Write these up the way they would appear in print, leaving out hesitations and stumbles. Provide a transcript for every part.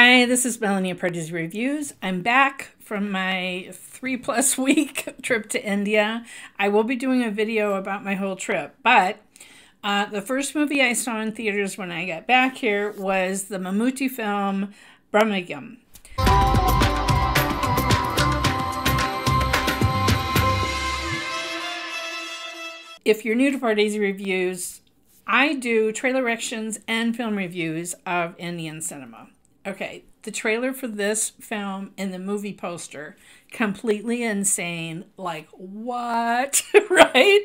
Hi, this is Melanie at Pardesi Reviews. I'm back from my 3+ week trip to India. I will be doing a video about my whole trip, but the first movie I saw in theaters when I got back here was the Mammootty film Bramayugam. If you're new to Pardesi Reviews, I do trailer reactions and film reviews of Indian cinema. Okay, the trailer for this film and the movie poster, completely insane. Like, what? Right?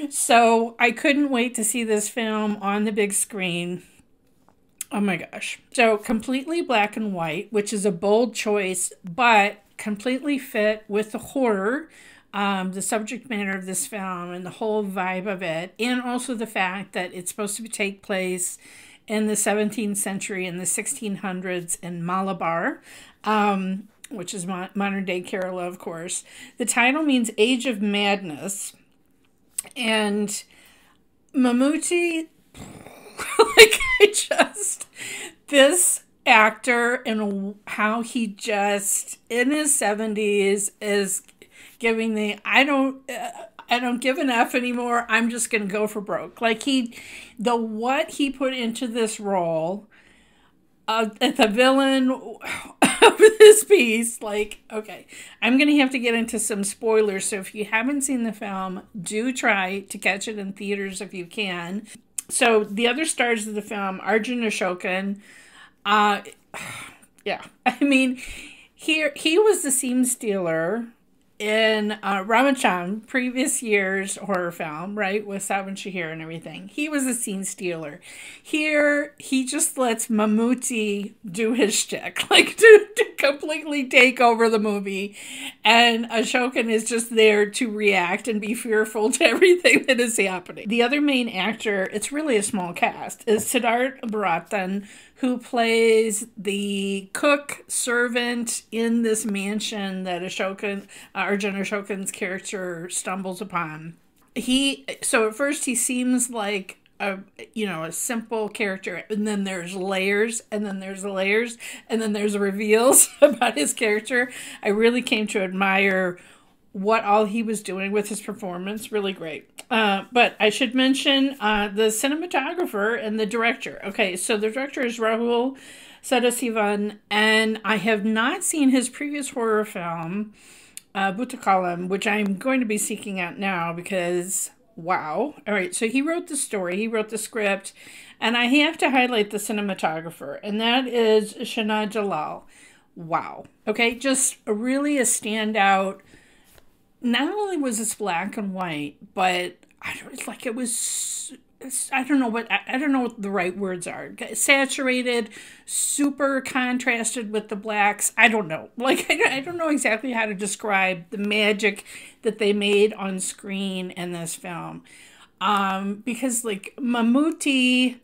So I couldn't wait to see this film on the big screen. Oh my gosh. So completely black and white, which is a bold choice, but completely fit with the horror, the subject matter of this film and the whole vibe of it, and also the fact that it's supposed to take place in the 17th century, in the 1600s in Malabar, which is modern-day Kerala, of course. The title means Age of Madness, and Mammootty, this actor and how he just, in his 70s, is giving the, I don't give an F anymore. I'm just going to go for broke. Like what he put into this role, the villain of this piece, like, okay, I'm going to have to get into some spoilers. So if you haven't seen the film, do try to catch it in theaters if you can. So the other stars of the film, Arjun, Ashokan, yeah, I mean, he was the scene stealer in Ramachan, previous year's horror film, right, with Savan Shahir and everything. He was a scene stealer. Here, he just lets Mammootty do his shtick, like to completely take over the movie. And Ashokan is just there to react and be fearful to everything that is happening. The other main actor, it's really a small cast, is Sidharth Bharathan, who plays the cook servant in this mansion that Arjun Ashokan's character stumbles upon. So at first he seems like a simple character, and then there's layers, and then there's layers, and then there's reveals about his character. I really came to admire what all he was doing with his performance. Really great. But I should mention the cinematographer and the director. Okay, so the director is Rahul Sadasivan, and I have not seen his previous horror film, Ottapalam, which I'm going to be seeking out now because, wow. All right, so he wrote the story, he wrote the script, and I have to highlight the cinematographer, and that is Shana Jalal. Wow. Okay, just really a standout. Not only was this black and white, but I don't know what the right words are. Saturated, super contrasted with the blacks. I don't know. Like, I don't know exactly how to describe the magic that they made on screen in this film. Because, like, Mammootty,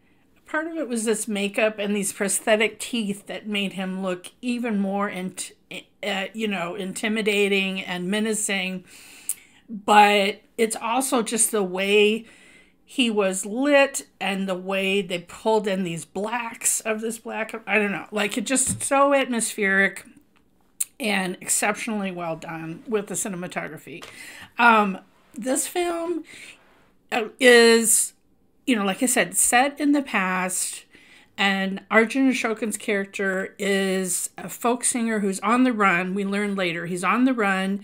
part of it was this makeup and these prosthetic teeth that made him look even more intimidating and menacing. But it's also just the way he was lit and the way they pulled in these blacks of this black. I don't know. Like, it just so atmospheric and exceptionally well done with the cinematography. This film is, like I said, set in the past. And Arjun Ashokan's character is a folk singer who's on the run. We learn later he's on the run,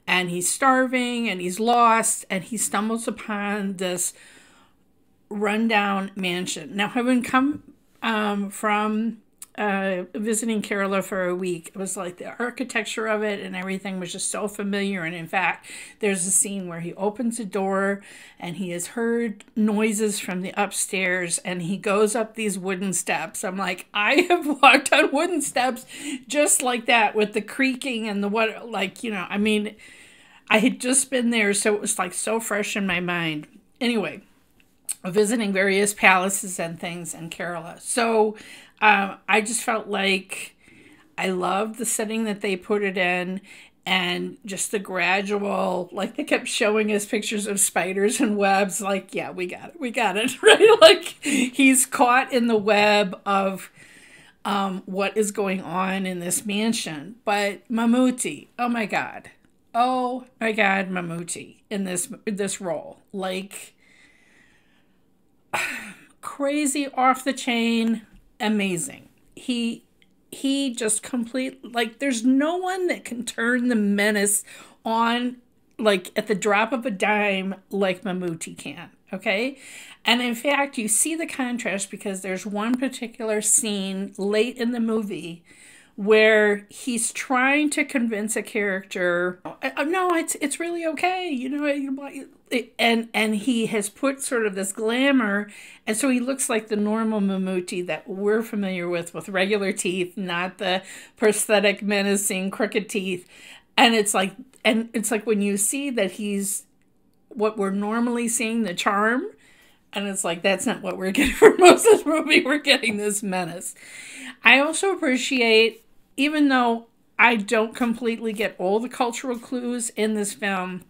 and he's starving, and he's lost, and he stumbles upon this rundown mansion. Now, having come from visiting Kerala for a week, it was like the architecture of it and everything was just so familiar. And in fact, there's a scene where he opens a door and he has heard noises from the upstairs, and he goes up these wooden steps. I'm like, I have walked on wooden steps just like that, with the creaking and I mean, I had just been there, so it was like so fresh in my mind. Anyway, visiting various palaces and things in Kerala. So I just felt like I loved the setting that they put it in, and just the gradual, like, they kept showing us pictures of spiders and webs. Like, yeah, we got it, right? Like, he's caught in the web of what is going on in this mansion. But Mammootty, oh my God, Mammootty in this role, like crazy, off the chain, amazing. He just like there's no one that can turn the menace on like at the drop of a dime like Mammootty can. Okay. And in fact, you see the contrast because there's one particular scene late in the movie where he's trying to convince a character, no, it's really okay, you know, and he has put sort of this glamour, and so he looks like the normal Mammootty that we're familiar with regular teeth, not the prosthetic, menacing, crooked teeth. And it's like when you see that he's what we're normally seeing, the charm, and it's like that's not what we're getting for most of this movie. We're getting this menace. I also appreciate, even though I don't completely get all the cultural clues in this film,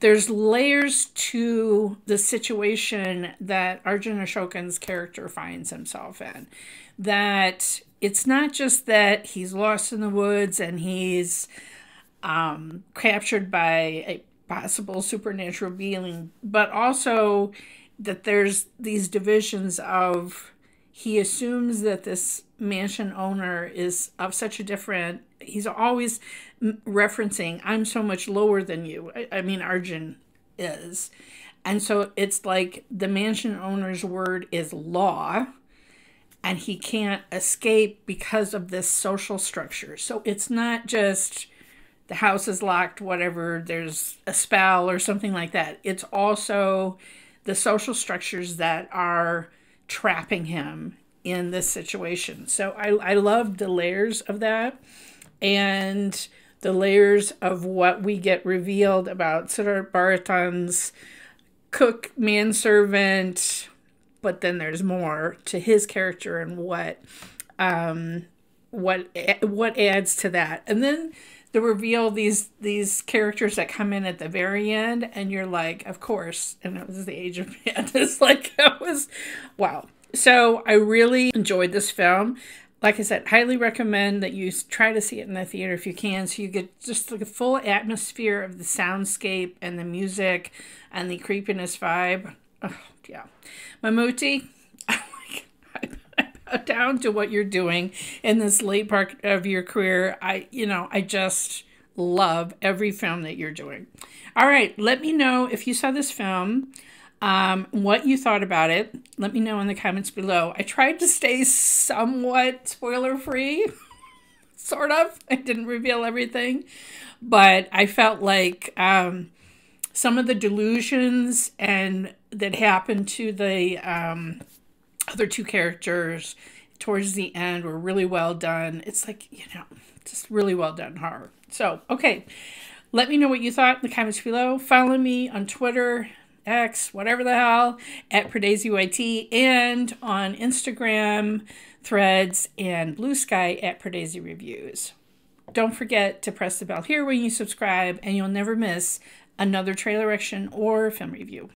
there's layers to the situation that Arjun Ashokan's character finds himself in. That it's not just that he's lost in the woods and he's captured by a possible supernatural being, but also that there's these divisions of, he assumes that this mansion owner is of such a different, he's always referencing, I'm so much lower than you. I mean, Arjun is. And so it's like the mansion owner's word is law, and he can't escape because of this social structure. So it's not just the house is locked, whatever, there's a spell or something like that. It's also the social structures that are trapping him in this situation. So I love the layers of that, and the layers of what we get revealed about Sidharth Bharathan's cook, manservant, but then there's more to his character and what adds to that. And then the reveal, these characters that come in at the very end, and you're like, of course, and it was the Age of Madness. Like, it was, wow. So I really enjoyed this film. Like I said, highly recommend that you try to see it in the theater if you can, so you get just the full atmosphere of the soundscape and the music and the creepiness vibe. Oh, yeah. Mammootty, down to what you're doing in this late part of your career. I just love every film that you're doing. All right, let me know if you saw this film, what you thought about it. Let me know in the comments below. I tried to stay somewhat spoiler-free, sort of. I didn't reveal everything, but I felt like some of the delusions and that happened to the other two characters towards the end were really well done. It's like, just really well done horror. So, okay. Let me know what you thought in the comments below. Follow me on Twitter, X, whatever the hell, at Pardesi YT, and on Instagram, Threads, and Blue Sky at Pardesi Reviews. Don't forget to press the bell here when you subscribe, and you'll never miss another trailer reaction or film review.